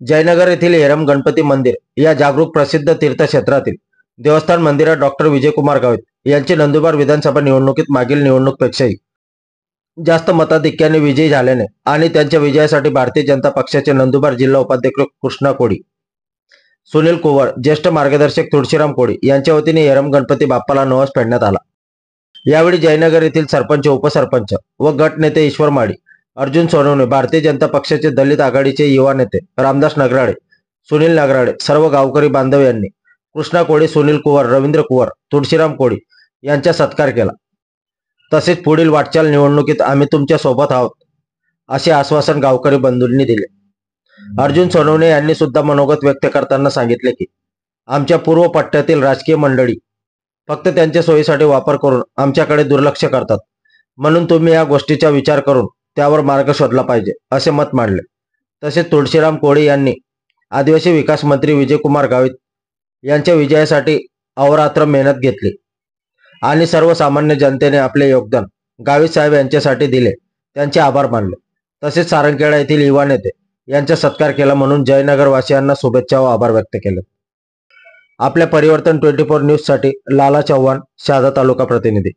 जयनगर येथील हेरम गणपती मंदिर या जागरूक प्रसिद्ध तीर्थक्षेत्रातील देवस्थान मंदिरात डॉक्टर विजयकुमार गावित यांची नंदुरबार विधानसभा निवडणुकीत मागील निवडणुकीपेक्षाही जास्त मताधिक्याने विजयी झाल्याने आणि त्यांच्या विजयासाठी भारतीय जनता पक्षाचे नंदुरबार जिल्हा उपाध्यक्ष कृष्णा कोडी, सुनील कुवर, ज्येष्ठ मार्गदर्शक तुळशीराम कोडी यांच्या वतीने हेरम गणपती बाप्पाला नवस फेडण्यात आला। यावेळी जयनगर येथील सरपंच, उपसरपंच व गट नेते ईश्वर माडी, अर्जुन सोनवणे, भारतीय जनता पक्षाचे दलित आघाडीचे युवा नेते रामदास नगराळे, सुनील नगराळे, सर्व गावकरी बांधव यांनी कृष्णा कोडी, सुनील कुवर, रवींद्र कुवर, तुळशीराम कोडी यांचा सत्कार केला। तसेच पुढील वाटचाल निवडणुकीत आम्ही तुमच्या सोबत आहोत असे आश्वासन गावकरी बंधूंनी दिले। अर्जुन सोनवणे यांनी सुद्धा मनोगत व्यक्त करताना सांगितले की आमच्या पूर्व पट्ट्यातील राजकीय मंडळी फक्त त्यांच्या सोयीसाठी वापर करून आमच्याकडे दुर्लक्ष करतात, म्हणून तुम्ही या गोष्टीचा विचार करून त्यावर मार्ग शोधला पाहिजे असे मत मांडले। तसेच तुळशीराम कोडी यांनी आदिवासी विकास मंत्री विजयकुमार गावित यांच्या विजयासाठी अहोरात्र मेहनत घेतली आणि सर्वसामान्य जनतेने आपले योगदान गावित साहेब यांच्यासाठी दिले, त्यांचे आभार मानले। तसेच सारंगखेडा येथील युवा नेते यांचा सत्कार केला म्हणून जयनगर वासियांना शुभेच्छा व आभार व्यक्त केले। आपल्या परिवर्तन 24 न्यूज साठी लाला चव्हाण, शहादा तालुका प्रतिनिधी।